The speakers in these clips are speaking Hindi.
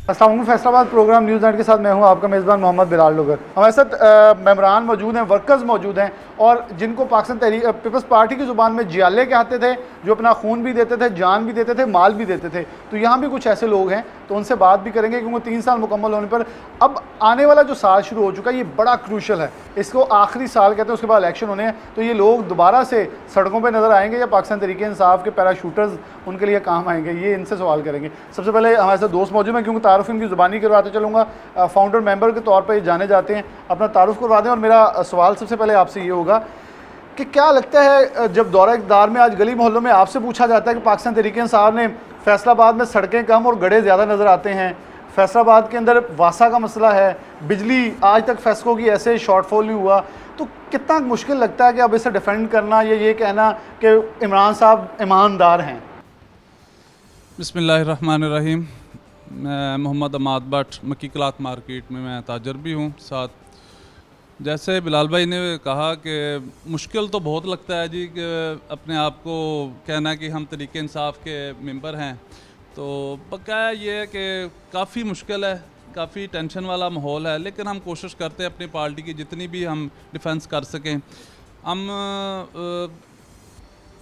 अस्सलाम वालेकुम। फैसलाबाद प्रोग्राम न्यूज़ नाइट के साथ मैं हूं आपका मेज़बान मोहम्मद बिलाल लोगर। हमारे साथ मेंबरान मौजूद हैं, वर्कर्स मौजूद हैं और जिनको पाकिस्तान तहरीक पीपल्स पार्टी की ज़ुबान में जियाले कहते थे, जो अपना खून भी देते थे, जान भी देते थे, माल भी देते थे। तो यहाँ भी कुछ ऐसे लोग हैं, तो उनसे बात भी करेंगे क्योंकि 3 साल मुकम्मल होने पर अब आने वाला जो साल शुरू हो चुका है ये बड़ा क्रूशल है। इसको आखिरी साल कहते हैं, उसके बाद इलेक्शन होने हैं। तो ये लोग दोबारा से सड़कों पर नज़र आएंगे या पाकिस्तान तहरीक इंसाफ के पैराशूटर्स उनके लिए काम आएंगे, ये इनसे सवाल करेंगे। सबसे पहले हमारे साथ दोस्त मौजूद हैं, क्योंकि तारुफ इनकी ज़ुबानी करवाते चलूँगा। फाउंडर मेंबर के तौर पे जाने जाते हैं, अपना तारुफ करवा दें। और मेरा सवाल सबसे पहले आपसे ये होगा कि क्या लगता है जब दौरा इक़्तिदार में आज गली मोहल्लों में आपसे पूछा जाता है कि पाकिस्तान तहरीक इंसाफ ने फैसलाबाद में सड़कें कम और गड्ढे ज़्यादा नज़र आते हैं, फैसलाबाद के अंदर वासा का मसला है, बिजली आज तक फैसलों की ऐसे शॉर्टफॉल नहीं हुआ, तो कितना मुश्किल लगता है कि अब इसे डिफेंड करना या ये कहना कि इमरान साहब ईमानदार हैं? बिस्मिल्लाहिर्रहमानिर्रहीम। मैं मोहम्मद अमाद भट्ट, मक्की क्लॉथ मार्केट में मैं ताजर भी हूँ। साथ जैसे बिलाल भाई ने कहा कि मुश्किल तो बहुत लगता है जी कि अपने आप को कहना कि हम तहरीक इंसाफ के मेंबर हैं, तो बकाया ये है कि काफ़ी मुश्किल है, काफ़ी टेंशन वाला माहौल है। लेकिन हम कोशिश करते हैं अपनी पार्टी की जितनी भी हम डिफेंस कर सकें। हम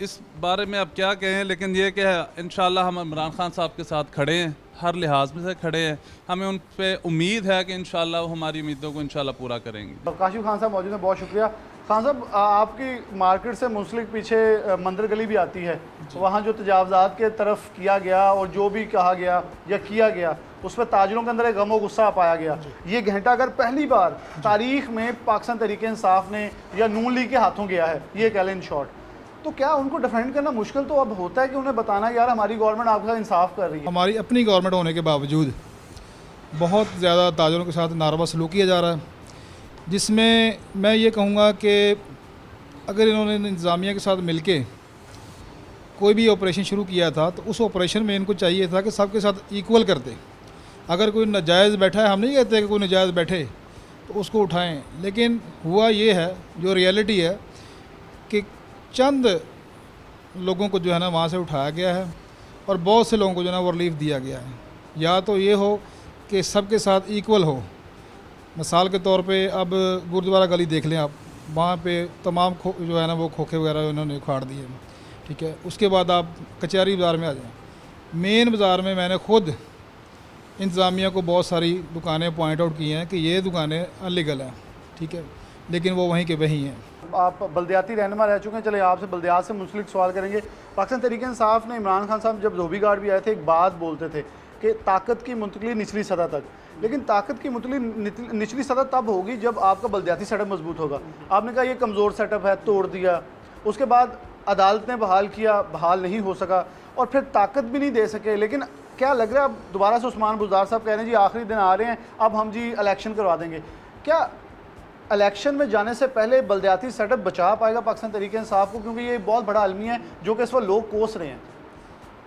इस बारे में अब क्या कहें, लेकिन ये कि इंशाल्लाह हम इमरान खान साहब के साथ खड़े हैं, हर लिहाज में से खड़े हैं। हमें उन पे उम्मीद है कि इंशाल्लाह वो हमारी उम्मीदों को इंशाल्लाह पूरा करेंगे। काशिफ खान साहब मौजूद हैं, बहुत शुक्रिया। खान साहब, आपकी मार्केट से मुंसलिक पीछे मंदिर गली भी आती है, वहाँ जो तजावज़ात के तरफ किया गया और जो भी कहा गया या किया गया उस पर ताजरों के अंदर एक गम व गुस्सा पाया गया। ये घंटा अगर पहली बार तारीख में पाकिस्तान तहरीक इंसाफ ने या नून लीग के हाथों गया है, ये कह लें इन शॉर्ट, तो क्या उनको डिफेंड करना मुश्किल तो अब होता है कि उन्हें बताना यार हमारी गवर्नमेंट आपके साथ इंसाफ कर रही है? हमारी अपनी गवर्नमेंट होने के बावजूद बहुत ज़्यादा ताजरों के साथ नारवा सलूक किया जा रहा है, जिसमें मैं ये कहूँगा कि अगर इन्होंने इंतज़ामिया के साथ मिलके कोई भी ऑपरेशन शुरू किया था तो उस ऑपरेशन में इनको चाहिए था कि सबके साथ इक्वल करते। अगर कोई नाजायज़ बैठा है, हम नहीं कहते कि कोई नाजायज़ बैठे तो उसको उठाएं, लेकिन हुआ ये है, जो रियलिटी है कि चंद लोगों को जो है ना वहाँ से उठाया गया है और बहुत से लोगों को जो है ना वो रिलीफ दिया गया है। या तो ये हो कि सबके साथ इक्वल हो। मिसाल के तौर पे अब गुरुद्वारा गली देख लें आप, वहाँ पे तमाम जो है ना वो खोखे वगैरह उन्होंने उखाड़ दिए, ठीक है। उसके बाद आप कचहरी बाज़ार में आ जाएँ, मेन बाज़ार में मैंने ख़ुद इंतज़ामिया को बहुत सारी दुकानें पॉइंट आउट की हैं कि ये दुकानें अनलीगल हैं, ठीक है, लेकिन वो वहीं के वहीं हैं। आप बल्दियाती रहनुमा रह चुके हैं, चलिए आपसे बल्दियात से मुंसलिक सवाल करेंगे। पाकिस्तान तहरीक इंसाफ ने इमरान खान साहब जब धोबी गार्ड भी आए थे एक बात बोलते थे कि ताकत की मुंतकली निचली सतह तक, लेकिन ताकत की मुंतकली निचली सतह तब होगी जब आपका बल्दियाती सेटअप मजबूत होगा। आपने कहा ये कमज़ोर सेटअप है, तोड़ दिया, उसके बाद अदालत ने बहाल किया, बहाल नहीं हो सका और फिर ताकत भी नहीं दे सके। लेकिन क्या लग रहा है अब दोबारा से उस्मान बुज़दार साहब कह रहे हैं जी आखिरी दिन आ रहे हैं, अब हम जी इलेक्शन करवा देंगे। क्या इलेक्शन में जाने से पहले बल्दियाती सेटअप बचा पाएगा पाकिस्तान तहरीक इंसाफ को, क्योंकि ये बहुत बड़ा अलमी है जो कि इस वक्त लोग कोस रहे हैं?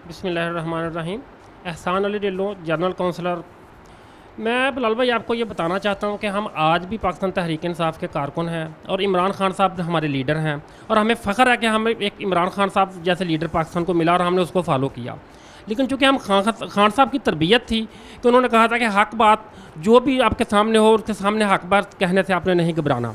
बिस्मिल्लाहिर्रहमानिर्रहीम। एहसान अली ढिल्लों, जनरल काउंसलर। मैं बिलाल भाई आपको ये बताना चाहता हूँ कि हम आज भी पाकिस्तान तहरीक इंसाफ के कारकुन हैं और इमरान खान साहब हमारे लीडर हैं और हमें फ़ख्र है कि हमें एक इमरान खान साहब जैसे लीडर पाकिस्तान को मिला और हमने उसको फॉलो किया। लेकिन चूँकि हम खान साहब की तरबियत थी कि उन्होंने कहा था कि हक बात जो भी आपके सामने हो उसके सामने हक बात कहने से आपने नहीं घबराना।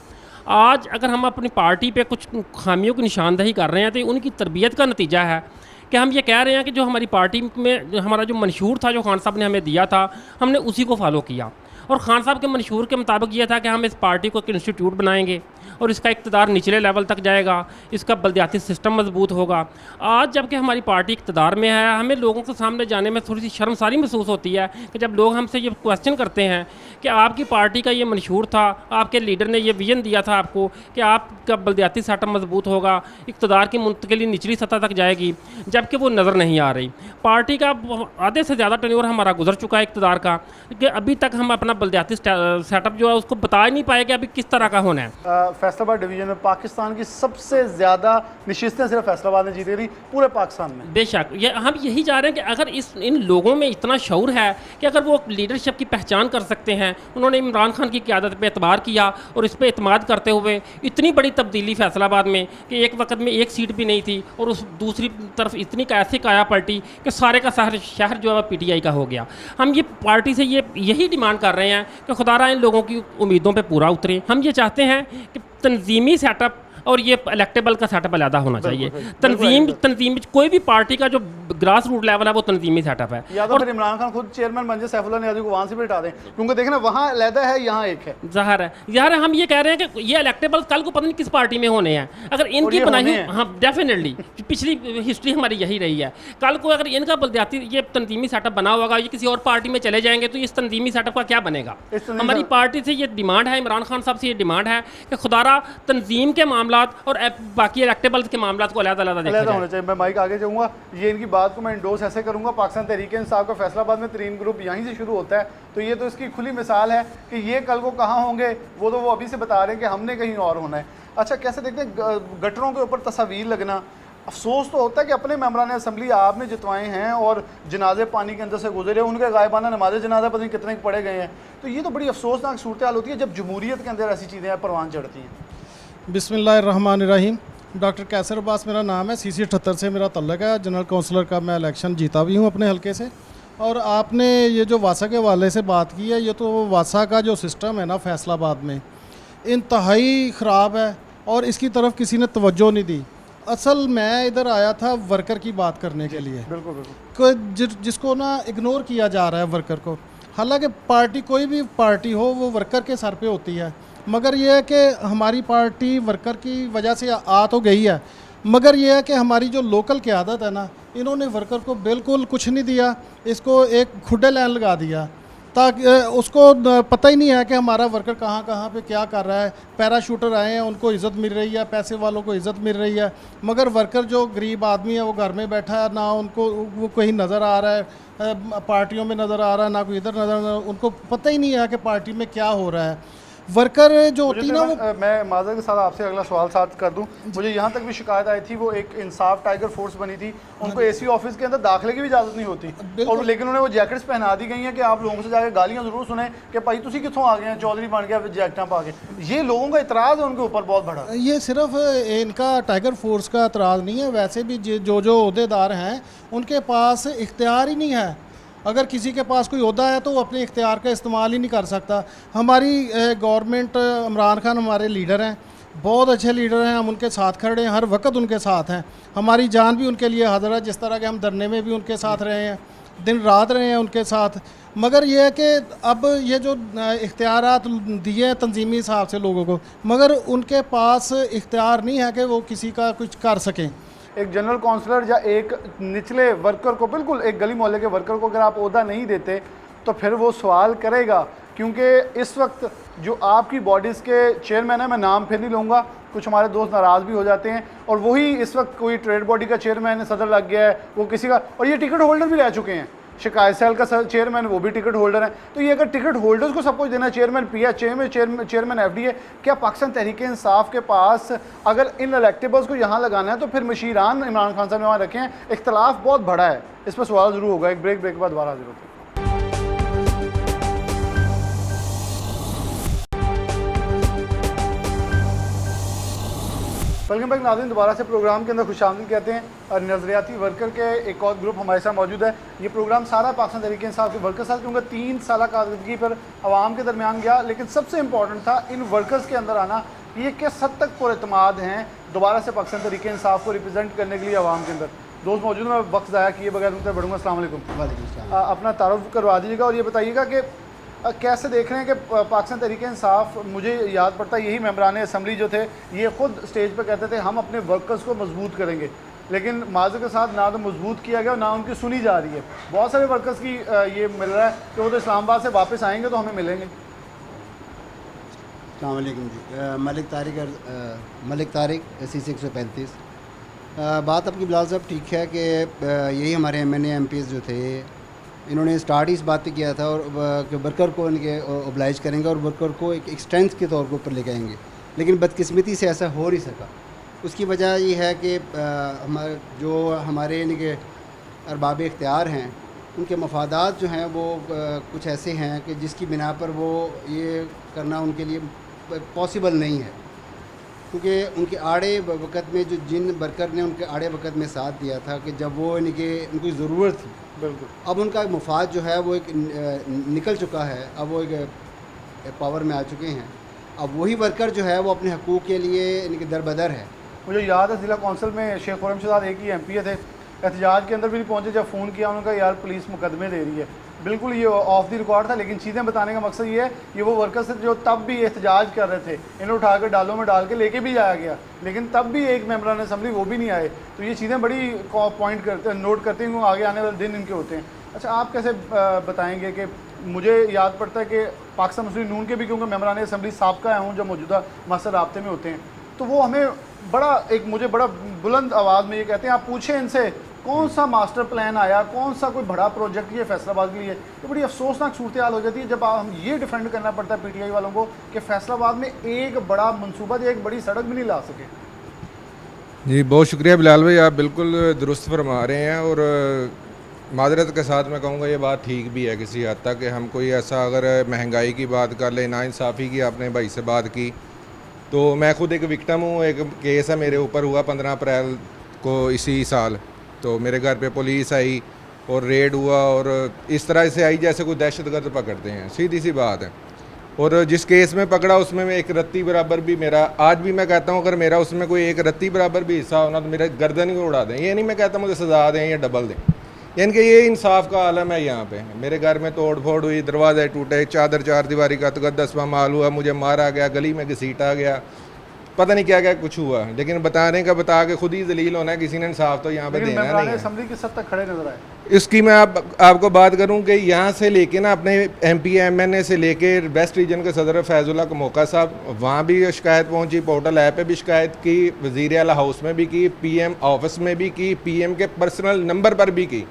आज अगर हम अपनी पार्टी पे कुछ खामियों की निशानदेही कर रहे हैं तो उनकी तरबियत का नतीजा है कि हम ये कह रहे हैं कि जो हमारी पार्टी में हमारा जो मंशूर था, जो खान साहब ने हमें दिया था, हमने उसी को फॉलो किया। और खान साहब के मंशूर के मुताबिक ये था कि हम इस पार्टी को एक इंस्टीट्यूट बनाएंगे और इसका इक़्तिदार निचले लेवल तक जाएगा, इसका बल्दियाती सिस्टम मजबूत होगा। आज जबकि हमारी पार्टी इक़्तिदार में है, हमें लोगों के सामने जाने में थोड़ी सी शर्मसारी महसूस होती है कि जब लोग हमसे ये क्वेश्चन करते हैं कि आपकी पार्टी का ये मंशूर था, आपके लीडर ने ये विजन दिया था आपको कि आपका बल्दियाती सेटअप मजबूत होगा, इक़्तिदार की मुंतकिली निचली सतह तक जाएगी, जबकि वो नज़र नहीं आ रही। पार्टी का आधे से ज़्यादा टेन्योर हमारा गुजर चुका है इक़्तिदार का, कि अभी तक हम अपना बलदियाती सेटअप जो है उसको बता ही नहीं पाए कि अभी किस तरह का होना है। फैसलाबाद डिवीजन में पाकिस्तान की सबसे ज़्यादा नशिस्तें सिर्फ फैसलाबाद ने जीती थी पूरे पाकिस्तान में। बेशक ये हम यही जा रहे हैं कि अगर इन लोगों में इतना शऊर है कि अगर वो लीडरशिप की पहचान कर सकते हैं, उन्होंने इमरान खान की क़यादत पे एतबार किया और इस पर एतमाद करते हुए इतनी बड़ी तब्दीली फैसलाबाद में कि एक वक्त में एक सीट भी नहीं थी और उस दूसरी तरफ इतनी ऐसी काया पलटी कि सारे का शहर जो है PTI का हो गया। हम ये पार्टी से यही डिमांड कर रहे हैं कि खुदारा इन लोगों की उम्मीदों पे पूरा उतरे। हम ये चाहते हैं कि तंजीमी सेटअप और ये इलेक्टेबल का सेटअप अलग होना चाहिए। तंजीम कोई भी पार्टी का जो ग्रास रूट लेवल है वो तंजीमी सेटअप है। या तो फिर इमरान खान खुद चेयरमैन बन जाए, सैफुल्लाह नियाज़ी को वहाँ से भी हटा दें, क्योंकि देखना वहाँ अलहदा है, यहाँ एक है। ज़ाहिर है यार, हम ये कह रहे हैं कि ये इलेक्टेबल कल को पता नहीं किस पार्टी में होने हैं। अगर इनकी बनाई, हाँ डेफिनेटली पिछली हिस्ट्री हमारी यही रही है। कल को अगर इनका बलदियाती ये तंजीमी सेटअप बना होगा, ये किसी और पार्टी में चले जाएंगे तो इस तंजीमी सेटअप का क्या बनेगा। हमारी पार्टी से ये डिमांड है, इमरान खान साहब से ये डिमांड है कि खुदारा तंजीम के मामला और बाकी इलेक्टेबल्स के मामला को अलग अलग होना चाहिए। मैं माइक आगे जाऊँगा, ये इनकी बात को मैं इंडोर्स ऐसे करूँगा। पाकिस्तान तहरीक इंसाफ का फैसलाबाद में तरीन ग्रुप यहीं से शुरू होता है, तो ये तो इसकी खुली मिसाल है कि ये कल को कहाँ होंगे वो तो वो अभी से बता रहे हैं कि हमने कहीं और होना है। अच्छा, कैसे देखते हैं गटरों के ऊपर तस्वीर लगना, अफसोस तो होता है कि अपने मेम्बरान असम्बली आपने जितवाए हैं और जनाजे पानी के अंदर से गुजरे, उनके गायबाना नमाज जनाजा पता नहीं कितने पढ़े गए हैं। तो ये तो बड़ी अफसोसनाक सूरत हाल होती है जब जमहूरियत के अंदर ऐसी चीज़ें परवान चढ़ती हैं। बिस्मिल्लाहिर्रहमानिर्रहीम। डॉक्टर कैसर अब्बास मेरा नाम है, CC 78 से मेरा तल्लक है। जनरल काउंसलर का मैं इलेक्शन जीता भी हूँ अपने हलके से। और आपने ये जो वासा के हवाले से बात की है, ये तो वासा का जो सिस्टम है ना फैसलाबाद में इंतहाई ख़राब है और इसकी तरफ किसी ने तवज्जो नहीं दी। असल मैं इधर आया था वर्कर की बात करने के लिए। बिल्कुल बिल्कुल। जिसको ना इग्नोर किया जा रहा है वर्कर को। हालांकि पार्टी कोई भी पार्टी हो वो वर्कर के सर पे होती है, मगर यह है कि हमारी पार्टी वर्कर की वजह से आ तो गई है, मगर यह है कि हमारी जो लोकल क़यादत है ना, इन्होंने वर्कर को बिल्कुल कुछ नहीं दिया, इसको एक खुडे लाइन लगा दिया ताकि उसको पता ही नहीं है कि हमारा वर्कर कहाँ कहाँ पे क्या कर रहा है। पैराशूटर आए हैं, उनको इज़्ज़त मिल रही है, पैसे वालों को इज़्ज़त मिल रही है, मगर वर्कर जो गरीब आदमी है वो घर में बैठा है, ना उनको वो कहीं नज़र आ रहा है, पार्टियों में नज़र आ रहा है, ना कोई इधर नज़र, उनको पता ही नहीं है कि पार्टी में क्या हो रहा है। वर्कर जो होती है ना वो, मैं माज़रत के साथ आपसे अगला सवाल साथ कर दूं। मुझे यहाँ तक भी शिकायत आई थी, वो एक इंसाफ टाइगर फोर्स बनी थी, उनको AC ऑफिस के अंदर दाखिले की भी इजाज़त नहीं होती, और लेकिन उन्हें वो जैकेट्स पहना दी गई हैं कि आप लोगों से जाकर गालियाँ ज़रूर सुने कि भाई तुसी कितों आ गए हैं, चौधरी बन गया जैकटा पा के। ये लोगों का इतराज़ है उनके ऊपर बहुत बड़ा। ये सिर्फ इनका टाइगर फोर्स का इतराज़ नहीं है, वैसे भी जो अहदेदार हैं उनके पास इख्तियार ही नहीं है। अगर किसी के पास कोई ओहदा है तो वो अपने इख्तियार का इस्तेमाल ही नहीं कर सकता। हमारी गवर्नमेंट, इमरान खान हमारे लीडर हैं, बहुत अच्छे लीडर हैं, हम उनके साथ खड़े हैं, हर वक्त उनके साथ हैं, हमारी जान भी उनके लिए हाज़िर है, जिस तरह के हम धरने में भी उनके साथ रहे हैं, दिन रात रहे हैं उनके साथ। मगर यह है कि अब ये जो इख्तियारात दिए हैं तंजीमी हिसाब से लोगों को, मगर उनके पास इख्तियार नहीं है कि वो किसी का कुछ कर सकें। एक जनरल काउंसलर या एक निचले वर्कर को, बिल्कुल एक गली मोहल्ले के वर्कर को अगर आप ओहदा नहीं देते तो फिर वो सवाल करेगा, क्योंकि इस वक्त जो आपकी बॉडीज़ के चेयरमैन है, मैं नाम फिर नहीं लूँगा, कुछ हमारे दोस्त नाराज़ भी हो जाते हैं, और वही इस वक्त कोई ट्रेड बॉडी का चेयरमैन सदर लग गया है, वो किसी का, और ये टिकट होल्डर भी रह चुके हैं, शिकायत सेल का चेयरमैन वो भी टिकट होल्डर है। तो ये अगर टिकट होल्डर्स को सब कुछ देना, चेयरमैन PH, चेयरमैन FD है, क्या पाकिस्तान तहरीक इंसाफ के पास अगर इन इलेक्टेबल्स को यहाँ लगाना है तो फिर मशीरान इमरान खान साहब ने वहाँ रखे हैं, इख्तलाफ बहुत बड़ा है, इस पर सवाल ज़रूर होगा। एक ब्रेक के बाद दोबारा हाजिर होते हैं। वेलकम बैक नाज़रीन, दोबारा से प्रोग्राम के अंदर खुशामदीद कहते हैं। और नज़रियाती वर्कर के एक और ग्रुप हमारे साथ मौजूद है। ये प्रोग्राम सारा पाकिस्तान तहरीक इंसाफ के वर्कर साथ, क्योंकि 3 साल कारकर्दगी पर आवाम के दरमियान गया, लेकिन सबसे इंपॉर्टेंट था इन वर्कर्स के अंदर आना, ये किस हद तक पुरएतमाद हैं दोबारा से पाकिस्तान तहरीक इंसाफ को रिप्रजेंट करने के लिए आवाम के अंदर। दोस्त मौजूद, मैं वक्त ज़ाया किए बगैर उनसे बढ़ूँगा। अस्सलाम वालेकुम। अपना तारुफ करवा दीजिएगा और ये बताइएगा कि कैसे देख रहे हैं कि पाकिस्तान तहरीक इंसाफ, मुझे याद पड़ता है यही मेम्बरान असम्बली जो थे ये ख़ुद स्टेज पर कहते थे हम अपने वर्कर्स को मजबूत करेंगे, लेकिन माज़े के साथ ना तो मजबूत किया गया, ना उनकी सुनी जा रही है। बहुत सारे वर्कर्स की ये मिल रहा है कि वो तो इस्लामाबाद से वापस आएंगे तो हमें मिलेंगे। अस्सलाम वालेकुम जी। मलिक तारिक CC 135। बात आपकी बिलाल साहब ठीक है कि यही हमारे MNA MPs जो थे इन्होंने स्टार्ट ही इस बात पे किया था और कि वर्कर को इनके ओब्लाइज करेंगे और वर्कर को एक स्ट्रेंथ के तौर के ऊपर लेके आएंगे, लेकिन बदकिस्मती से ऐसा हो नहीं सका। उसकी वजह ये है कि हमारे इनके अरबाब इख्तियार हैं, उनके मफादात जो हैं वो कुछ ऐसे हैं कि जिसकी बिना पर वो ये करना उनके लिए पॉसिबल नहीं है, क्योंकि उनके आड़े वक़्त में जो जिन वर्कर ने उनके आड़े वक़्त में साथ दिया था कि जब वो उनकी ज़रूरत थी, बिल्कुल अब उनका मफाद जो है वो एक निकल चुका है, अब वो एक पावर में आ चुके हैं। अब वही वर्कर जो है वो अपने हकूक़ के लिए इनके दरबदर है। मुझे याद है ज़िला कौंसिल में शेख खुर्रम शहजाद एक ही MP थे, एहतजाज के अंदर भी नहीं पहुँचे, जब फ़ोन किया उन्होंने कहा यार पुलिस मुकदमे दे रही है। बिल्कुल ये ऑफ द रिकॉर्ड था, लेकिन चीज़ें बताने का मकसद ये है, ये वो वर्कर्स थे जो तब भी एहतजाज कर रहे थे, इन्हें उठा कर डालों में डाल के लेके भी जाया गया, लेकिन तब भी एक मेंबरान असम्बली वो भी नहीं आए। तो ये चीज़ें बड़ी पॉइंट करते नोट करते हैं, आगे आने वाले दिन इनके होते हैं। अच्छा, आप कैसे बताएँगे कि मुझे याद पड़ता है कि पाकिस्तान मुस्लिम नून के भी, क्योंकि मेंबरान असम्बली साबका हूँ जो मौजूदा मसर राब्ते में होते हैं, तो वो हमें मुझे बड़ा बुलंद आवाज़ में ये कहते हैं, आप पूछें इनसे कौन सा मास्टर प्लान आया, कौन सा कोई बड़ा प्रोजेक्ट ये फैसलाबाद के लिए। ये बड़ी अफसोसनाक सूरत हाल हो जाती है जब हम ये डिफेंड करना पड़ता है PTI वालों को कि फैसलाबाद में एक बड़ा मनसूबा या एक बड़ी सड़क भी नहीं ला सके। जी बहुत शुक्रिया बिलाल भाई, आप बिल्कुल दुरुस्त फरमा रहे हैं और मादरत के साथ मैं कहूँगा ये बात ठीक भी है किसी हद तक कि हम कोई ऐसा अगर महंगाई की बात कर ले, नाइंसाफ़ी की आपने भाई से बात की, तो मैं खुद एक विक्टिम हूँ। एक केस है मेरे ऊपर हुआ 15 अप्रैल को इसी साल, तो मेरे घर पे पुलिस आई और रेड हुआ और इस तरह से आई जैसे कोई दहशतगर्द पकड़ते हैं, सीधी सी बात है। और जिस केस में पकड़ा उसमें मैं एक रत्ती बराबर भी मेरा, आज भी मैं कहता हूँ अगर मेरा उसमें कोई एक रत्ती बराबर भी हिस्सा होना तो मेरा गर्दन ही उड़ा दें। ये नहीं मैं कहता मुझे सज़ा दें या डबल दें, यानी कि ये इंसाफ का आलम है यहाँ पे। मेरे घर में तोड़ फोड़ हुई, दरवाजे टूटे, चादर चार दीवारी का तकद्दस माल हुआ, मुझे मारा गया, गली में घसीटा गया, पता नहीं क्या क्या कुछ हुआ, लेकिन बताने का बता के खुद ही जलील होना है, किसी ने इंसाफ तो यहाँ पे देना नहीं है। असेंबली की सद तक खड़े नजर आए। इसकी मैं आपको बात करूं कि यहाँ से लेके ना अपने MP MNA से लेके वेस्ट रीजन के सदर फैजुल्ला कमोका साहब, वहाँ भी शिकायत पहुँची, पोर्टल ऐप पे भी शिकायत की, वज़ीर आला हाउस में भी की, PM ऑफिस में भी की, PM के पर्सनल नंबर पर भी की,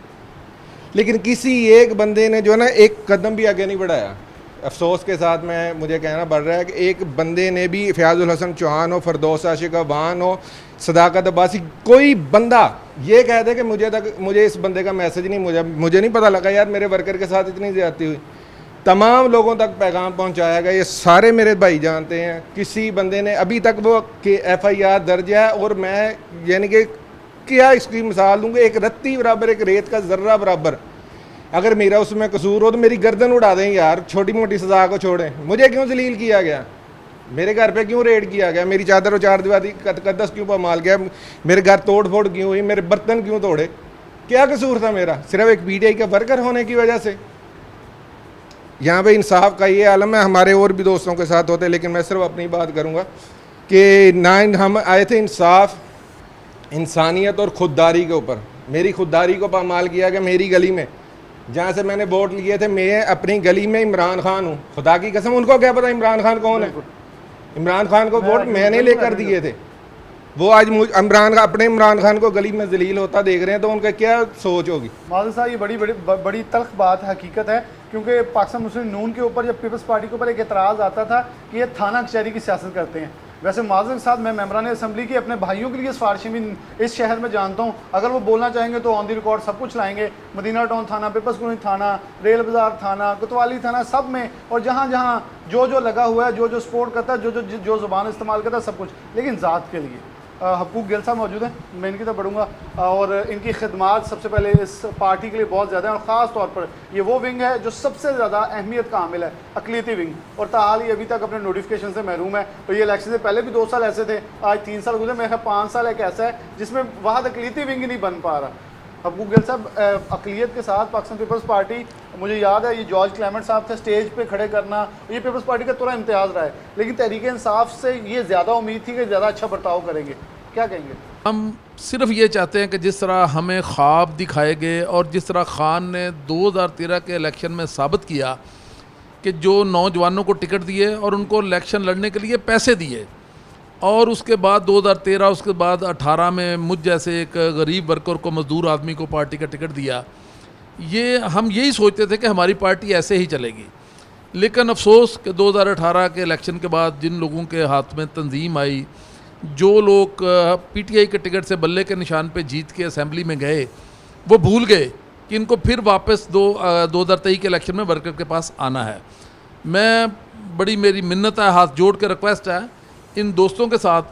लेकिन किसी एक बंदे ने जो है ना एक कदम भी आगे नहीं बढ़ाया। अफसोस के साथ मुझे कहना पड़ रहा है कि एक बंदे ने भी, फ़याज़ुल हसन चौहान हो, फरदौस आशिक वान हो, सदाकत अब्बासी, कोई बंदा ये कह दे कि मुझे इस बंदे का मैसेज नहीं, मुझे नहीं पता लगा यार मेरे वर्कर के साथ इतनी ज़्यादती हुई। तमाम लोगों तक पैगाम पहुंचाया गया, ये सारे मेरे भाई जानते हैं। किसी बंदे ने अभी तक वो FIR दर्ज है, और मैं यानी कि क्या इसकी मिसाल दूँगा, एक रत्ती बराबर, एक रेत का ज़र्रा बराबर अगर मेरा उसमें कसूर हो तो मेरी गर्दन उड़ा दें यार, छोटी मोटी सज़ा को छोड़ें। मुझे क्यों जलील किया गया, मेरे घर पे क्यों रेड किया गया, मेरी चादर और चार दीवारी तकद्दस क्यों पामाल गया, मेरे घर तोड़ फोड़ क्यों हुई, मेरे बर्तन क्यों तोड़े, क्या कसूर था मेरा, सिर्फ एक PTI का वर्कर होने की वजह से। यहाँ पे इंसाफ का ये आलम है, हमारे और भी दोस्तों के साथ होते, लेकिन मैं सिर्फ अपनी बात करूँगा कि ना हम आए थे इंसाफ, इंसानियत और खुददारी के ऊपर। मेरी खुददारी को पामाल किया कि मेरी गली में जहाँ से मैंने वोट लिए थे, मैं अपनी गली में इमरान खान हूँ, खुदा की कसम, उनको क्या पता इमरान खान कौन है। इमरान खान को वोट मैंने लेकर दिए थे, वो आज अपने इमरान खान को गली में जलील होता देख रहे हैं, तो उनका क्या सोच होगी। माजिद साहब, ये बड़ी तल्ख बात हकीकत है, क्योंकि पाकिस्तान मुस्लिम नून के ऊपर जब पीपल्स पार्टी के ऊपर एक एतराज़ आता था कि ये थाना कचहरी की सियासत करते हैं। वैसे माजिद साहब, मैं मेंबरान असम्बली की अपने भाइयों के लिए सिफारिशें भी इस शहर में जानता हूँ, अगर वो बोलना चाहेंगे तो ऑन दी रिकॉर्ड सब कुछ लाएंगे। मदीना टाउन थाना, पीपल्स कॉलोनी थाना, रेल बाज़ार थाना, कोतवाली थाना, सब में, और जहाँ जहाँ जो लगा हुआ है, जो सपोर्ट करता है, जो ज़ुबान इस्तेमाल करता है, सब कुछ। लेकिन ज़ात के लिए हकूक गिल साहब मौजूद हैं, मैं इनकी तरफ बढ़ूँगा, और इनकी खिदमात सबसे पहले इस पार्टी के लिए बहुत ज़्यादा है, और ख़ास तौर पर ये वो विंग है जो सबसे ज़्यादा अहमियत का हामिल है, अक़लियती विंग, और ताहाल ये अभी तक अपने नोटिफिकेशन से महरूम है। तो ये इलेक्शन से पहले भी 2 साल ऐसे थे, आज 3 साल गुजरे, मेरे 5 साल एक ऐसा है जिसमें वहाँ अक़लियती विंग ही नहीं बन पा रहा। हकूक गिल साहब, अक़लियत के साथ पाकिस्तान पीपल्स पार्टी, मुझे याद है ये जॉर्ज क्लेमेंट साहब थे, स्टेज पे खड़े करना, ये पीपल्स पार्टी का थोड़ा इम्तियाज़ रहा है, लेकिन तहरीक इंसाफ से ये ज़्यादा उम्मीद थी कि ज़्यादा अच्छा बर्ताव करेंगे, क्या कहेंगे? हम सिर्फ ये चाहते हैं कि जिस तरह हमें ख्वाब दिखाए गए और जिस तरह खान ने 2013 के इलेक्शन में साबित किया कि जो नौजवानों को टिकट दिए और उनको इलेक्शन लड़ने के लिए पैसे दिए, और उसके बाद 2013 उसके बाद 18 में मुझ जैसे एक गरीब वर्कर को, मजदूर आदमी को पार्टी का टिकट दिया, ये हम यही सोचते थे कि हमारी पार्टी ऐसे ही चलेगी। लेकिन अफसोस कि 2018 के इलेक्शन के बाद जिन लोगों के हाथ में तंजीम आई, जो लोग पीटीआई के टिकट से बल्ले के निशान पे जीत के असेंबली में गए, वो भूल गए कि इनको फिर वापस 2023 के इलेक्शन में वर्कर के पास आना है। मैं बड़ी मेरी मिन्नत है, हाथ जोड़ के रिक्वेस्ट है इन दोस्तों के साथ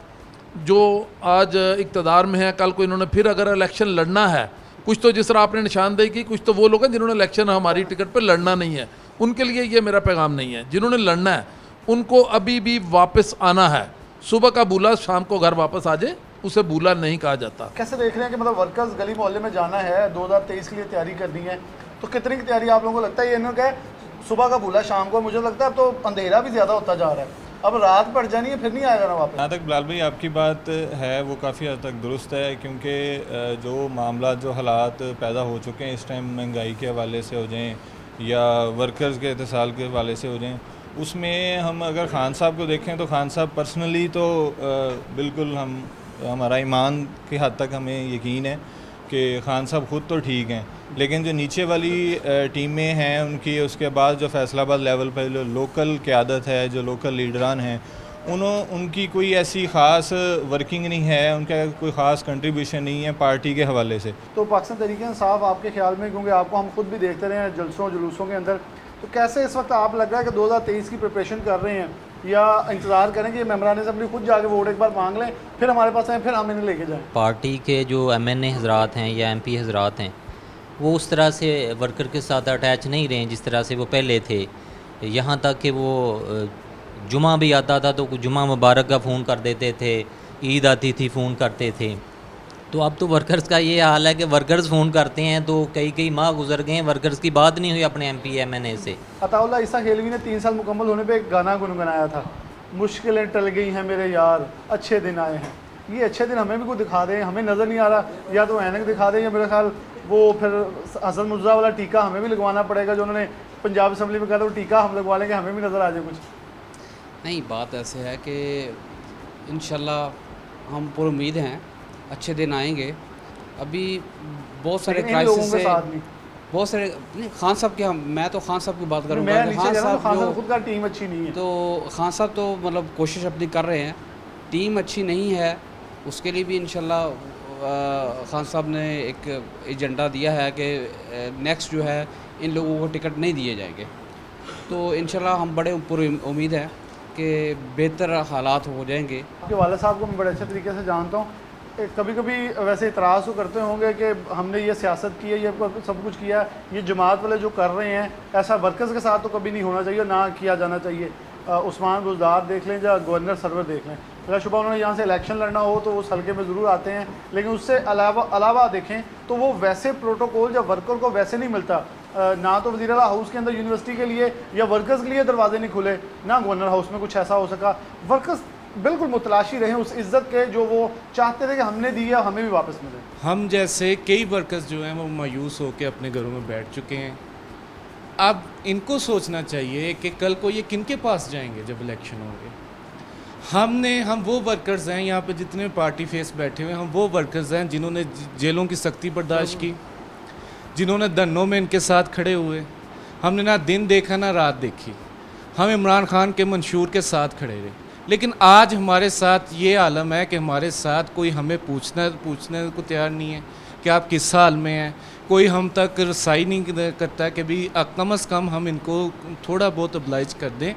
जो आज इक़्तिदार में है, कल को इन्होंने फिर अगर इलेक्शन लड़ना है, कुछ तो जिस तरह आपने निशानदेही की, कुछ तो वो लोग हैं जिन्होंने इलेक्शन हमारी टिकट पर लड़ना नहीं है, उनके लिए ये मेरा पैगाम नहीं है। जिन्होंने लड़ना है उनको अभी भी वापस आना है। सुबह का बूला शाम को घर वापस आ जाए, उसे बूला नहीं कहा जाता। कैसे देख रहे हैं कि मतलब वर्कर्स गली मोहल्ले में जाना है, 2023 के लिए तैयारी करनी है, तो कितनी की तैयारी आप लोगों को लगता है? ये इन्होंने कहा सुबह का भूला शाम को, मुझे लगता है अब तो अंधेरा भी ज़्यादा होता जा रहा है, अब रात पड़ जानी है, फिर नहीं आ जाना वापस। जहाँ तक बिलाल भाई आपकी बात है वो काफ़ी हद तक दुरुस्त है, क्योंकि जो मामला जो हालात पैदा हो चुके हैं इस टाइम, महंगाई के हवाले से हो जाएं या वर्कर्स के इत्तेसाल के हवाले से हो जाएं, उसमें हम अगर खान साहब को देखें तो खान साहब पर्सनली तो बिल्कुल हमारा ईमान की हद तक हमें यकीन है कि खान साहब ख़ुद तो ठीक हैं, लेकिन जो नीचे वाली टीमें हैं उनकी, उसके बाद जो फैसलाबाद लेवल पर जो लोकल क़यादत है, जो लोकल लीडरान हैं, उनकी कोई ऐसी ख़ास वर्किंग नहीं है, उनका कोई ख़ास कंट्रीब्यूशन नहीं है पार्टी के हवाले से। तो पाकिस्तान तहरीक-ए-इंसाफ आपके ख्याल में, क्योंकि आपको हम खुद भी देखते रहे हैं जलसों जुलूसों के अंदर, तो कैसे इस वक्त आप लग रहा है कि 2023 की प्रिपरेशन कर रहे हैं, या इंतज़ार करें कि मेंबरान असेंबली खुद जाके वोट एक बार मांग लें, फिर हमारे पास आए, फिर हम इन्हें लेके जाएँ? पार्टी के जो एमएनए हजरात हैं या एमपी हजरात हैं, वो उस तरह से वर्कर के साथ अटैच नहीं रहे जिस तरह से वो पहले थे। यहाँ तक कि वो जुमा भी आता था तो जुमा मुबारक का फ़ोन कर देते थे, ईद आती थी फ़ोन करते थे। तो अब तो वर्कर्स का ये हाल है कि वर्कर्स फ़ोन करते हैं तो कई माह गुजर गए हैं, वर्कर्स की बात नहीं हुई अपने एमपी एमएनए से। अताउल्लाह ईसा खेलवी ने 3 साल मुकम्मल होने पे एक गाना गुनगुनाया था, मुश्किलें टल गई हैं मेरे यार, अच्छे दिन आए हैं। ये अच्छे दिन हमें भी कुछ दिखा दें, हमें नज़र नहीं आ रहा, या तो ऐनक दिखा दें, या मेरा ख्याल वो फिर हसन मुर्जा वाला टीका हमें भी लगवाना पड़ेगा जो उन्होंने पंजाब असम्बली में कहा था, वो टीका हम लगवा लेंगे, हमें भी नज़र आ जाए कुछ। नहीं, बात ऐसे है कि इंशाल्लाह हम पूरी उम्मीद हैं अच्छे दिन आएंगे। अभी बहुत सारे क्राइसिस है, बहुत सारे नहीं, खान साहब के मैं तो खान साहब की बात करूँगा। खान साहब खुद का टीम अच्छी नहीं है, तो खान साहब तो मतलब कोशिश अपनी कर रहे हैं, टीम अच्छी नहीं है, उसके लिए भी इंशाल्लाह खान साहब ने एक एजेंडा दिया है कि नेक्स्ट जो है इन लोगों को टिकट नहीं दिए जाएंगे। तो इंशाल्लाह हम बड़े पूरी उम्मीद है कि बेहतर हालात हो जाएंगे। आपके वाले साहब को मैं बड़े अच्छे तरीके से जानता हूँ, कभी कभी वैसे इतराज़ तो करते होंगे कि हमने ये सियासत की है, ये सब कुछ किया, ये जमात वाले जो कर रहे हैं ऐसा वर्कर्स के साथ तो कभी नहीं होना चाहिए, ना किया जाना चाहिए। उस्मान बुज़दार देख लें या गवर्नर सरवर देख लें, बिला शुबा उन्होंने यहाँ से इलेक्शन लड़ना हो तो उस हल्के में ज़रूर आते हैं, लेकिन उससे अलावा देखें तो वो वैसे प्रोटोकॉल या वर्कर को वैसे नहीं मिलता। ना तो वज़ीर आला हाउस के अंदर यूनिवर्सिटी के लिए या वर्कर्स के लिए दरवाजे नहीं खुले, ना गवर्नर हाउस में कुछ ऐसा हो सका। वर्कर्स बिल्कुल मुतलाशी रहे उस इज़्ज़त के जो वो चाहते थे कि हमने दिया हमें भी वापस मिले। हम जैसे कई वर्कर्स जो हैं वो मायूस होकर अपने घरों में बैठ चुके हैं। अब इनको सोचना चाहिए कि कल को ये किन के पास जाएंगे जब इलेक्शन होंगे। हम वो वर्कर्स हैं यहाँ पे जितने पार्टी फेस बैठे हुए हैं, हम वो वर्कर्स हैं जिन्होंने जेलों की सख्ती बर्दाश्त की, जिन्होंने धरनों में इनके साथ खड़े हुए। हमने ना दिन देखा ना रात देखी, हम इमरान खान के मंशूर के साथ खड़े रहे। लेकिन आज हमारे साथ ये आलम है कि हमारे साथ कोई हमें पूछने को तैयार नहीं है कि आप किस हाल में हैं। कोई हम तक रसाई नहीं करता कि भी कम अज़ कम हम इनको थोड़ा बहुत अब्लाइज कर दें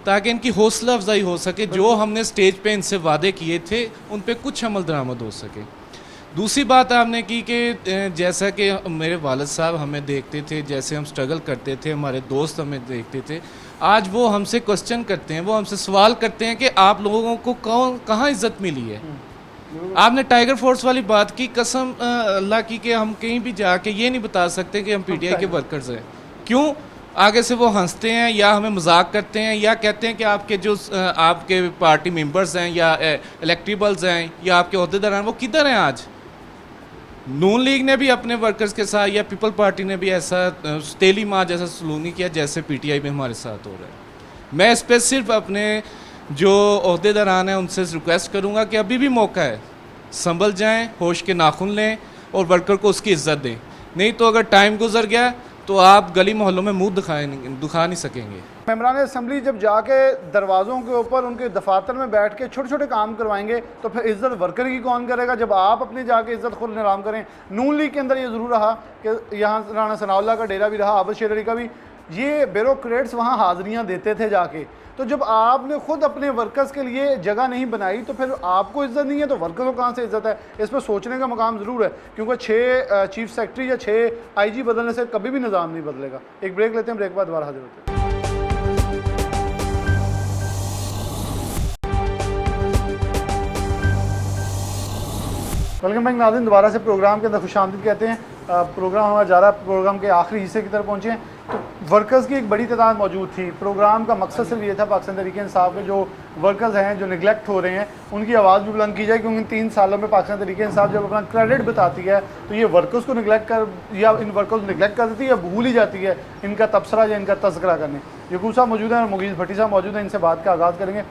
ताकि इनकी हौसला अफजाई हो सके। जो हमने स्टेज पे इनसे वादे किए थे उन पे कुछ अमल दरामद हो सके। दूसरी बात आपने की कि जैसा कि मेरे वालिद साहब हमें देखते थे, जैसे हम स्ट्रगल करते थे, हमारे दोस्त हमें देखते थे, आज वो हमसे क्वेश्चन करते हैं, वो हमसे सवाल करते हैं कि आप लोगों को कहाँ इज़्ज़त मिली है। आपने टाइगर फोर्स वाली बात की, कसम अल्लाह की कि हम कहीं भी जाके ये नहीं बता सकते कि हम पीटीआई के वर्कर्स हैं। क्यों? आगे से वो हंसते हैं या हमें मजाक करते हैं या कहते हैं कि आपके जो आपके पार्टी मेंबर्स हैं या इलेक्टेबल्स हैं या आपके अहदेदार हैं वो किधर हैं आज। नून लीग ने भी अपने वर्कर्स के साथ या पीपल पार्टी ने भी ऐसा तेली माँ जैसा सलूक नहीं किया जैसे पीटीआई में हमारे साथ हो रहा है। मैं इस पर सिर्फ अपने जो अहदेदारान हैं उनसे रिक्वेस्ट करूँगा कि अभी भी मौका है, संभल जाएं, होश के नाखून लें और वर्कर को उसकी इज़्ज़त दें। नहीं तो अगर टाइम गुजर गया तो आप गली मोहल्लों में मुंह दिखा नहीं सकेंगे। मेंबरान असम्बली जब जाके दरवाज़ों के ऊपर उनके दफातर में बैठ के छोटे छोटे काम करवाएंगे तो फिर इज़्ज़त वर्कर की कौन करेगा जब आप अपनी जाके इज़्ज़त खुद नीलाम करें। नून लीग के अंदर ये ज़रूर रहा कि यहाँ राना सनाउल्लाह का डेरा भी रहा, आबद शेर अली का भी, ये ब्यूरोक्रेट्स वहाँ हाज़िरियाँ देते थे जाके। तो जब आपने खुद अपने वर्कर्स के लिए जगह नहीं बनाई तो फिर आपको इज़्ज़त नहीं है तो वर्कर्स को कहाँ से इज़्ज़त है। इस पर सोचने का मकाम ज़रूर है, क्योंकि 6 चीफ सेक्रेटरी या 6 IG बदलने से कभी भी निज़ाम नहीं बदलेगा। एक ब्रेक लेते हैं, ब्रेक के बाद दोबारा हाजिर होते हैं। वेलकम बैक नाज़रीन, दोबारा से प्रोग्राम के अंदर खुशामदीद कहते हैं। प्रोग्राम हमारा जा रहा है, प्रोग्राम के आखिरी हिस्से की तरफ पहुँचे हैं। तो वर्कर्स की एक बड़ी तादाद मौजूद थी। प्रोग्राम का मकसद सिर्फ ये था पाकिस्तान तहरीक इंसाफ के जो वर्कर्स हैं जो निगलेक्ट हो रहे हैं उनकी आवाज़ भी बुलंद की जाए, क्योंकि इन 3 सालों में पाकिस्तान तहरीक इंसाफ जब अपना क्रेडिट बताती है तो ये वर्कर्स को निगलेक्ट कर या इन वर्कर्स को निगलेक्ट कर देती है या भूल ही जाती है इनका तबसरा या इनका तज़किरा करने। यकूब साहब मौजूद हैं और मुगीज़ भट्टी साहब मौजूद हैं, इनसे बात का आगाज़ करेंगे।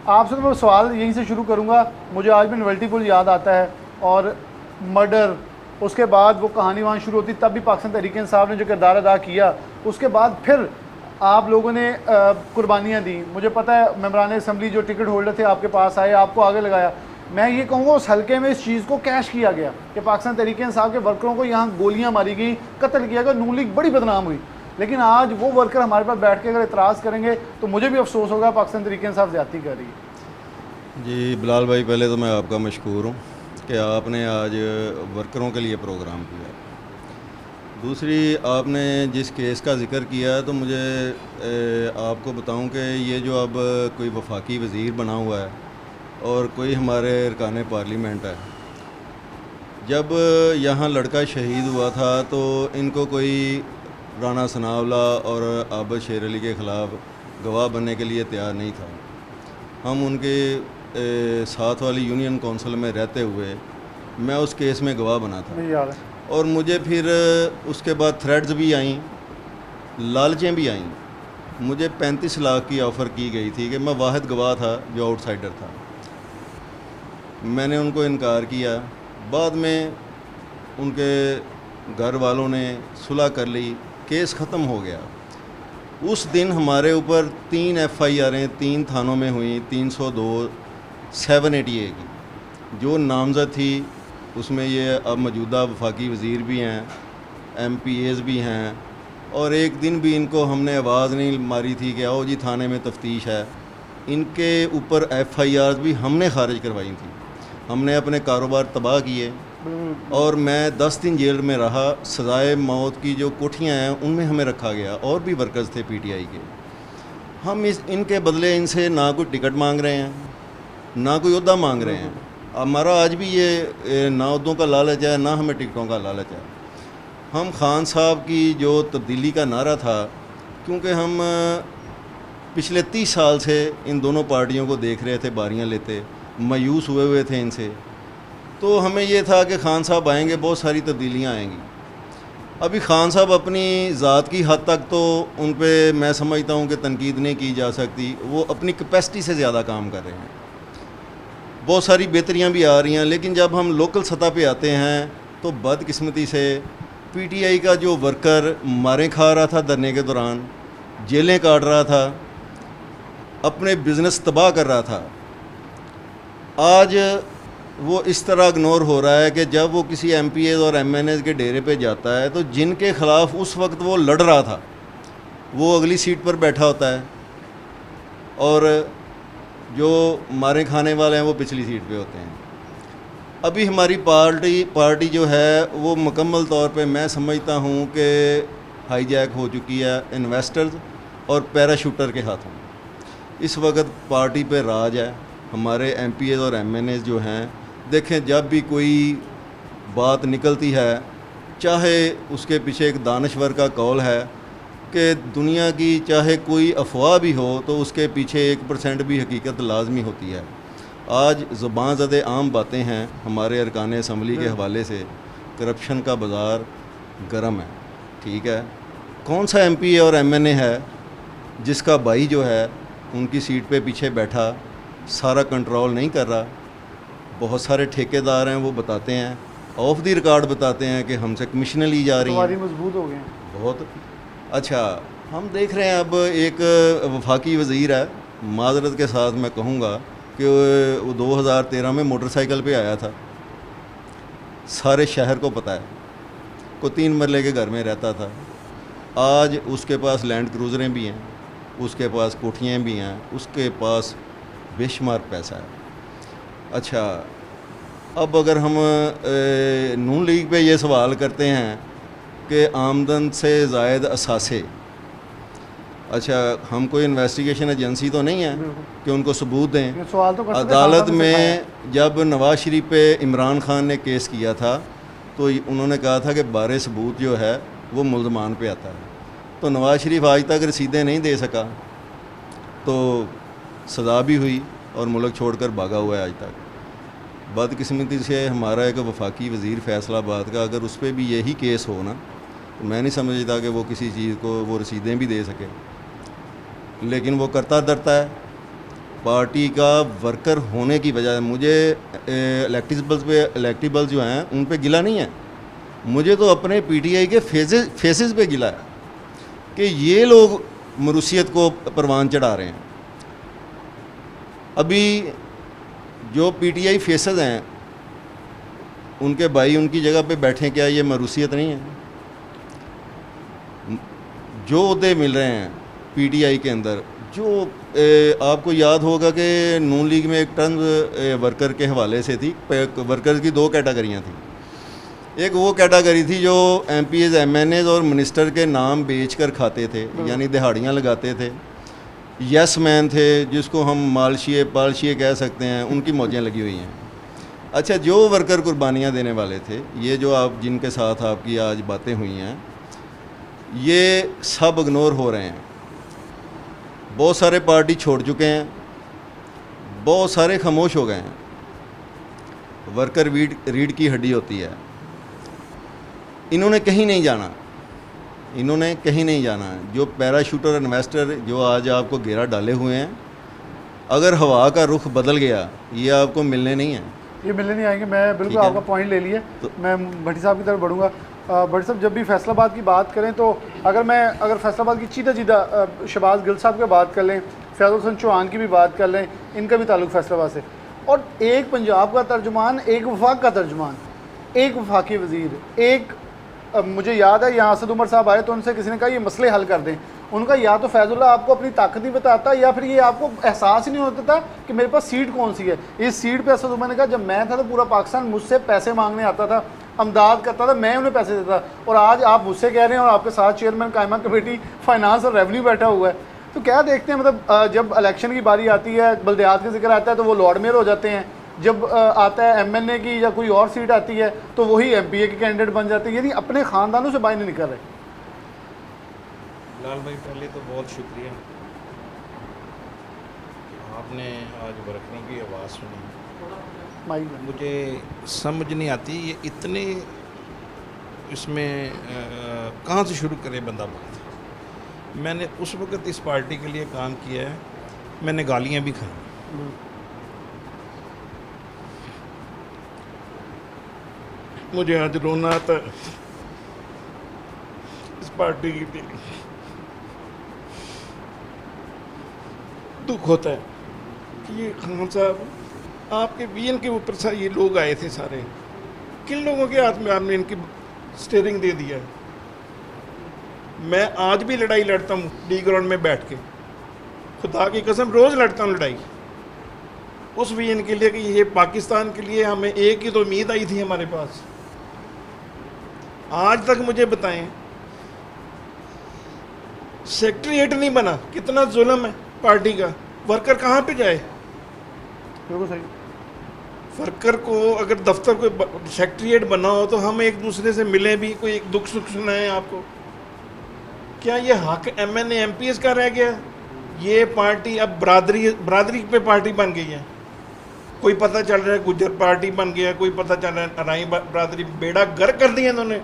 आपसे तो मैं सवाल यहीं से शुरू करूँगा। मुझे आज भी नोवेल्टी पुल याद आता है और मर्डर, उसके बाद वो कहानी वहाँ शुरू होती, तब भी पाकिस्तान तहरीक इंसाफ ने जो किरदार अदा किया, उसके बाद फिर आप लोगों ने कुर्बानियाँ दी। मुझे पता है मेंबरान असम्बली जो टिकट होल्डर थे आपके पास आए, आपको आगे लगाया। मैं ये कहूँगा उस हल्के में इस चीज़ को कैश किया गया कि पाकिस्तान तहरीक इंसाफ के वर्करों को यहाँ गोलियाँ मारी गई, कत्ल किया गया, नून लीग बड़ी बदनाम हुई। लेकिन आज वो वर्कर हमारे पास बैठ के अगर इतराज़ करेंगे तो मुझे भी अफसोस होगा पाकिस्तान तहरीक इंसाफ ज़्यादती कर रही है। जी बिलाल भाई, पहले तो मैं आपका मशकूर हूँ कि आपने आज वर्करों के लिए प्रोग्राम किया। दूसरी, आपने जिस केस का ज़िक्र किया तो मुझे आपको बताऊं कि ये जो अब कोई वफाकी वज़ीर बना हुआ है और कोई हमारे अरकान पार्लियामेंट है, जब यहाँ लड़का शहीद हुआ था तो इनको कोई राना सनाउल्लाह और आबद शेर अली के ख़िलाफ़ गवाह बनने के लिए तैयार नहीं था। हम उनके साथ वाली यूनियन काउंसिल में रहते हुए मैं उस केस में गवाह बना था और मुझे फिर उसके बाद थ्रेड्स भी आईं, लालचें भी आईं। मुझे 35 लाख की ऑफ़र की गई थी कि मैं वाहिद गवाह था जो आउटसाइडर था। मैंने उनको इनकार किया। बाद में उनके घर वालों ने सुलह कर ली, केस ख़त्म हो गया। उस दिन हमारे ऊपर 3 FIR'ें 3 थानों में हुई, 302 780A की। जो नामज़द थी उसमें ये अब मौजूदा वफाकी वज़ीर भी हैं, MPAs भी हैं, और एक दिन भी इनको हमने आवाज़ नहीं मारी थी कि आओ जी थाने में तफ्तीश है। इनके ऊपर FIRs भी हमने खारिज करवाई थी। हमने अपने कारोबार तबाह किए और मैं 10 दिन जेल में रहा। सज़ाए मौत की जो कोठियाँ हैं उनमें हमें रखा गया। और भी वर्कर्स थे PTI के। हम इनके बदले इनसे ना कोई टिकट मांग रहे हैं, ना कोई ओहदा मांग रहे हैं। हमारा आज भी ये ना ओहदों का लालच है, ना हमें टिकटों का लालच है। हम खान साहब की जो तब्दीली का नारा था, क्योंकि हम पिछले 30 साल से इन दोनों पार्टियों को देख रहे थे, बारियां लेते, मायूस हुए थे इनसे, तो हमें ये था कि खान साहब आएंगे, बहुत सारी तब्दीलियां आएंगी। अभी खान साहब अपनी ज़ात की हद तक तो उन पे मैं समझता हूँ कि तनकीद नहीं की जा सकती। वो अपनी कैपेसिटी से ज़्यादा काम कर रहे हैं। बहुत सारी बेहतरियाँ भी आ रही हैं, लेकिन जब हम लोकल सतह पे आते हैं तो बदकिस्मती से PTI का जो वर्कर मारें खा रहा था धरने के दौरान, जेलें काट रहा था, अपने बिज़नेस तबाह कर रहा था, आज वो इस तरह इग्नोर हो रहा है कि जब वो किसी MPAs और MNAs के डेरे पे जाता है तो जिनके ख़िलाफ़ उस वक्त वो लड़ रहा था वो अगली सीट पर बैठा होता है और जो मारे खाने वाले हैं वो पिछली सीट पे होते हैं। अभी हमारी पार्टी जो है वो मुकम्मल तौर पे मैं समझता हूँ कि हाईजैक हो चुकी है इन्वेस्टर्स और पैराशूटर के हाथों। इस वक्त पार्टी पे राज है। हमारे MPAs और MNAs जो हैं, देखें जब भी कोई बात निकलती है, चाहे उसके पीछे एक दानश्वर का कौल है कि दुनिया की चाहे कोई अफवाह भी हो तो उसके पीछे 1% भी हकीकत लाजमी होती है। आज ज़ुबान ज़दे आम बातें हैं हमारे अरकान असम्बली के हवाले से। करप्शन का बाज़ार गर्म है, ठीक है। कौन सा MPA और MNA है जिसका भाई जो है उनकी सीट पे पीछे बैठा सारा कंट्रोल नहीं कर रहा। बहुत सारे ठेकेदार हैं, वो बताते हैं ऑफ द रिकॉर्ड बताते हैं कि हमसे कमीशनें ली जा रही तुम्हारी हैं। मजबूत हो गए हैं। बहुत अच्छा। हम देख रहे हैं अब एक वफाकी वज़ीर है, माजरत के साथ मैं कहूँगा कि वो 2013 में मोटरसाइकिल पे आया था, सारे शहर को पता है, को 3 मरले के घर में रहता था। आज उसके पास लैंड क्रूज़रें भी हैं, उसके पास कोठियाँ भी हैं, उसके पास बेशुमार पैसा है। अच्छा, अब अगर हम नून लीग पे ये सवाल करते हैं कि आमदन से ज़ायद असासे, अच्छा हम कोई इन्वेस्टिगेशन एजेंसी तो नहीं है कि उनको सबूत दें। ये सवाल तो करते थे, अदालत साहब ने में जब नवाज शरीफ पे इमरान खान ने केस किया था तो उन्होंने कहा था कि बारे सबूत जो है वो मुल्ज़मान पे आता है, तो नवाज शरीफ आज तक रसीदें नहीं दे सका, तो सज़ा भी हुई और मुल्क छोड़कर भागा हुआ है आज तक। बदकिस्मती से हमारा एक वफाकी वज़ीर फैसलाबाद का अगर उस पर भी यही केस हो ना, तो मैं नहीं समझता कि वो किसी चीज़ को वो रसीदें भी दे सके, लेकिन वो करता डरता है। पार्टी का वर्कर होने की वजह मुझे इलेक्टिबल्स जो हैं उन पे गिला नहीं है, मुझे तो अपने पीटीआई के फेसेस पे गिला है कि ये लोग मरूसियत को परवान चढ़ा रहे हैं। अभी जो पीटीआई फेसेस हैं उनके भाई उनकी जगह पे बैठे, क्या ये मरूसियत नहीं है? जो ओहदे मिल रहे हैं पीटीआई के अंदर, जो आपको याद होगा कि नून लीग में एक टर्म वर्कर के हवाले से थी, वर्कर्स की 2 कैटेगरियाँ थी। एक वो कैटेगरी थी जो एमपीएज, एमएनएज और मिनिस्टर के नाम बेचकर खाते थे, यानी दिहाड़ियाँ लगाते थे। यस मैन थे, जिसको हम मालशिए पालशिए कह सकते हैं, उनकी मौजें लगी हुई हैं। अच्छा, जो वर्कर कुर्बानियाँ देने वाले थे, ये जो आप जिनके साथ आपकी आज बातें हुई हैं, ये सब इग्नोर हो रहे हैं। बहुत सारे पार्टी छोड़ चुके हैं, बहुत सारे खामोश हो गए हैं। वर्कर रीढ़ की हड्डी होती है। इन्होंने कहीं नहीं जाना, इन्होंने कहीं नहीं जाना। जो पैराशूटर इन्वेस्टर जो आज आपको घेरा डाले हुए हैं, अगर हवा का रुख बदल गया, ये आपको मिलने नहीं है, ये मिलने नहीं आएंगे। मैं बिल्कुल आपका पॉइंट ले लिए, तो मैं भट्टी साहब की तरफ बढ़ूँगा। भट्टी साहब, जब भी फैसलाबाद की बात करें तो अगर फैसलाबाद की चीदा शहबाज गिल साहब की बात कर लें, फैज़ल हसन चौहान की भी बात कर लें, इनका भी ताल्लुक़ फैसलाबाद से, और एक पंजाब का तर्जुमान, एक वफाक का तर्जुमान, एक वफाकी वज़ीर, एक मुझे याद है यहाँ असद उमर साहब आए तो उनसे किसी ने कहा ये मसले हल कर दें। उनका या तो फैज़ुल्लाह आपको अपनी ताकत ही बताता, या फिर ये आपको एहसास ही नहीं होता था कि मेरे पास सीट कौन सी है। इस सीट पे असद उमर ने कहा जब मैं था तो पूरा पाकिस्तान मुझसे पैसे मांगने आता था, अमदाद करता था, मैं उन्हें पैसे देता। और आज आप मुझसे कह रहे हैं और आपके साथ चेयरमैन कायमा कमेटी फाइनेंस और रेवेन्यू बैठा हुआ है। तो क्या देखते हैं, मतलब जब इलेक्शन की बारी आती है, बल्दियात का जिक्र आता है तो वो लॉर्ड मेयर हो जाते हैं, जब आता है एमएनए की या कोई और सीट आती है तो वही एमपीए के कैंडिडेट बन जाते हैं, यानी अपने ख़ानदानों से बाहर नहीं निकल रहे। लाल भाई, पहले तो बहुत शुक्रिया, आपने आज वर्करों की आवाज़ सुनी। मुझे समझ नहीं आती ये इतने इसमें कहाँ से शुरू करे बंदा बात। मैंने उस वक़्त इस पार्टी के लिए काम किया है, मैंने गालियाँ भी खाई। मुझे आज रोना आता है इस पार्टी के लिए, दुख होता है कि ये खान साहब आपके वीएन के ऊपर से ये लोग आए थे सारे, किन लोगों के हाथ में आपने इनकी स्टीयरिंग दे दिया है। मैं आज भी लड़ाई लड़ता हूँ डी ग्राउंड में बैठ के, खुदा की कसम रोज़ लड़ता हूँ लड़ाई उस वीएन के लिए कि ये पाकिस्तान के लिए हमें एक ही तो उम्मीद आई थी हमारे पास। आज तक मुझे बताएं, सेक्रेटरीएट नहीं बना, कितना जुल्म है पार्टी का। वर्कर कहाँ पे जाए? बिल्कुल सही। वर्कर को अगर दफ्तर कोई सेक्रेटरीएट बना हो तो हम एक दूसरे से मिलें भी, कोई एक दुख सुख सुनाएं आपको। क्या ये हक एमएनए एमपीएस का रह गया? ये पार्टी अब बरादरी पे पार्टी बन गई है। कोई पता चल रहा है गुज्जर पार्टी बन गया, कोई पता चल रहा है अराई बरादरी, बेड़ा गर्क कर दिया इन्होंने।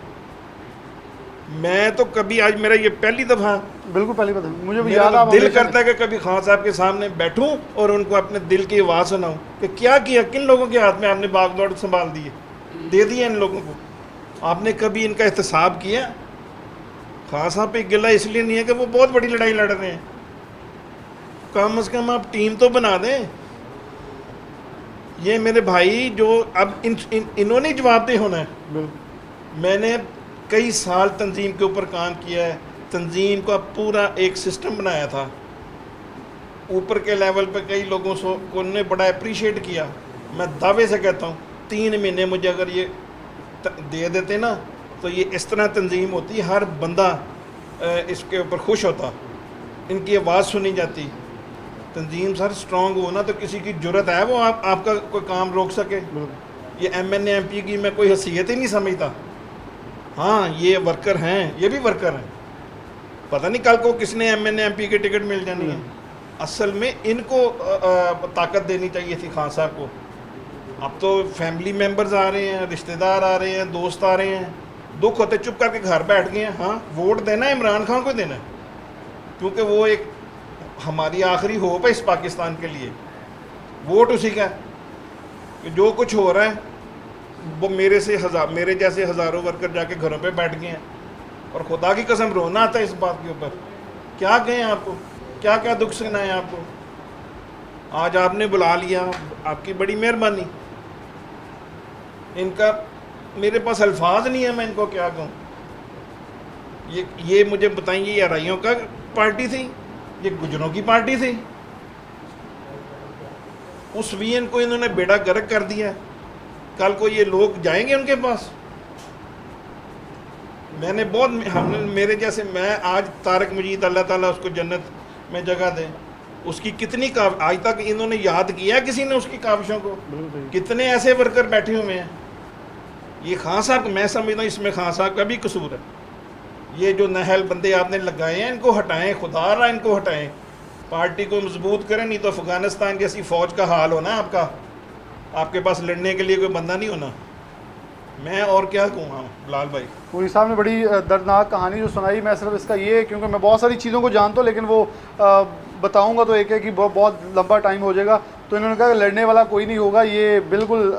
मैं तो कभी, आज मेरा ये पहली दफ़ा, बिल्कुल पहली बात, मुझे भी मेरा याद तो दिल करता है कि कभी खान साहब के सामने बैठूं और उनको अपने दिल की आवाज़ सुनाऊं कि क्या किया, किन लोगों के हाथ में आपने बागडोर संभाल दी है। दे दिए इन लोगों को। आपने कभी इनका एहतसाब किया? खान साहब पे गिला इसलिए नहीं है कि वो बहुत बड़ी लड़ाई लड़ रहे हैं, कम से कम आप टीम तो बना दें। ये मेरे भाई जो अब इन्होंने जवाबदेह होना है। मैंने कई साल तंजीम के ऊपर काम किया है, तंजीम का पूरा एक सिस्टम बनाया था, ऊपर के लेवल पे कई लोगों को ने बड़ा अप्रिशिएट किया। मैं दावे से कहता हूँ 3 महीने मुझे अगर ये दे देते ना तो ये इस तरह तंजीम होती, हर बंदा इसके ऊपर खुश होता, इनकी आवाज़ सुनी जाती। तंजीम सर स्ट्रॉन्ग हो ना तो किसी की जुर्रत है वो आपका कोई काम रोक सके। ये MNA MP की मैं कोई हैसियत ही नहीं समझता। हाँ ये वर्कर हैं, ये भी वर्कर हैं, पता नहीं कल को किसने MNA MP की टिकट मिल जानी है। असल में इनको ताकत देनी चाहिए थी खान साहब को। अब तो फैमिली मेम्बर्स आ रहे हैं, रिश्तेदार आ रहे हैं, दोस्त आ रहे हैं, दुख होते चुप करके घर बैठ गए हैं। हाँ वोट देना है इमरान खान को देना है, क्योंकि वो एक हमारी आखिरी होप है इस पाकिस्तान के लिए। वोट उसी का है कि जो कुछ हो रहा है वो मेरे जैसे हज़ारों वर्कर जाके घरों पे बैठ गए हैं, और खुदा की कसम रोना आता है इस बात के ऊपर। क्या कहें आपको, क्या क्या दुख सुनाएं आपको। आज आपने बुला लिया, आपकी बड़ी मेहरबानी। इनका मेरे पास अल्फाज नहीं है, मैं इनको क्या कहूँ। ये मुझे बताइए, ये आरआईओं का पार्टी थी, ये गुजरों की पार्टी थी। उस VN को इन्होंने बेड़ा गर्क कर दिया। कल को ये लोग जाएंगे उनके पास। हमने मेरे जैसे, मैं आज तारक मजीद अल्लाह ताला उसको जन्नत में जगह दे, उसकी कितनी आज तक इन्होंने याद किया किसी ने उसकी काविशों को? कितने ऐसे वर्कर बैठे हुए हैं। ये खान साहब, मैं समझता हूँ इसमें खान साहब का भी कसूर है। ये जो नहल बंदे आपने लगाए हैं इनको हटाएं, खुदा रहा इनको हटाएं, पार्टी को मजबूत करें, नहीं तो अफगानिस्तान जैसी फ़ौज का हाल होना है आपका। आपके पास लड़ने के लिए कोई बंदा नहीं होना। मैं और क्या कहूँ बिलाल भाई। पूरी साहब ने बड़ी दर्दनाक कहानी जो सुनाई, मैं सिर्फ इसका ये, क्योंकि मैं बहुत सारी चीज़ों को जानता हूँ लेकिन वो बताऊँगा तो एक है कि बहुत लंबा टाइम हो जाएगा। तो इन्होंने कहा लड़ने वाला कोई नहीं होगा। ये बिल्कुल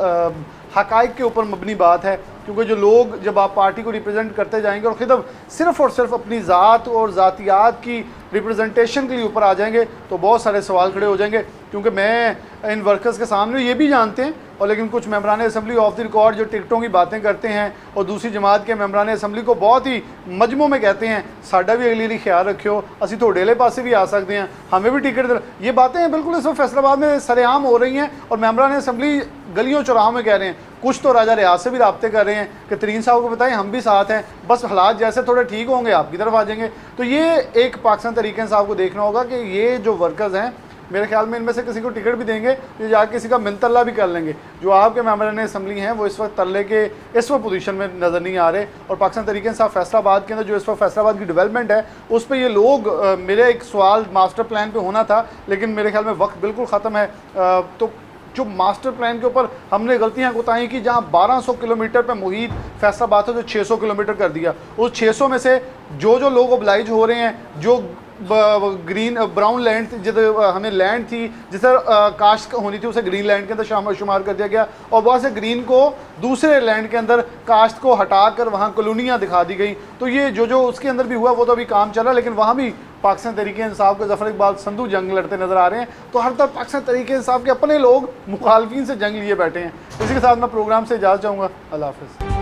हक़ाइक़ के ऊपर मबनी बात है, क्योंकि जो लोग जब आप पार्टी को रिप्रेजेंट करते जाएंगे और ख़ुद सिर्फ़ और सिर्फ अपनी ज़ात और ज़ातियात की रिप्रेजेंटेशन के लिए ऊपर आ जाएंगे तो बहुत सारे सवाल खड़े हो जाएंगे। क्योंकि मैं इन वर्कर्स के सामने ये भी जानते हैं, और लेकिन कुछ मेम्बरान असम्बली ऑफ द रिकॉर्ड जो टिकटों की बातें करते हैं और दूसरी जमात के मेम्बरान असम्बली को बहुत ही मजमू में कहते हैं साडा भी अगली ख्याल रखियो, असी थोड़े वाले पासे भी आ सकते हैं, हमें भी टिकट दे। ये बातें बिल्कुल इस वक्त फैसलाबाद में सरेआम हो रही हैं, और मेम्बरान असम्बली गलियों चौराहों में कह रहे हैं। कुछ तो राजा रियाज से भी रब्ते कर रहे हैं कि तरीन साहब को बताएं हम भी साथ हैं, बस हालात जैसे थोड़े ठीक होंगे आपकी तरफ आ जाएंगे। तो ये एक पाकिस्तान तहरीक इंसाफ को देखना होगा कि ये जो वर्कर्स हैं, मेरे ख्याल में इनमें से किसी को टिकट भी देंगे तो जाकर किसी का मिनतल्ला भी कर लेंगे। जो आपके मेम्बरान असम्बली हैं वो इस वक्त तल्ले के इस वक्त पोजीशन में नज़र नहीं आ रहे। और पाकिस्तान तहरीक इंसाफ फैसलाबाद के अंदर जो इस वक्त फैसलाबाद की डेवलपमेंट है उस पर ये लोग, मेरे एक सवाल मास्टर प्लान पे होना था लेकिन मेरे ख्याल में वक्त बिल्कुल ख़त्म है। तो जो मास्टर प्लान के ऊपर हमने गलतियां कोताही की, जहां 1200 किलोमीटर पे मुहित फैसलाबाद है जो 600 किलोमीटर कर दिया, उस 600 में से जो लोग ओबलाइज हो रहे हैं, जो ग्रीन ब्राउन लैंड जिधर हमें लैंड थी जिधर काश्त होनी थी उसे ग्रीन लैंड के अंदर शुमार कर दिया गया, और वहाँ से ग्रीन को दूसरे लैंड के अंदर काश्त को हटाकर वहाँ कॉलोनियाँ दिखा दी गई। तो ये जो उसके अंदर भी हुआ वो तो अभी काम चल रहा है, लेकिन वहाँ भी पाकिस्तान तहरीक इंसाफ के ज़फ़र इकबाल संधू जंग लड़ते नज़र आ रहे हैं। तो हर तरफ पाकिस्तान तहरीक इंसाफ के अपने लोग मुखालफिन से जंग लिए बैठे हैं। इसी के साथ मैं प्रोग्राम से इजाज़त चाहूँगा। अल्लाह हाफ़िज़।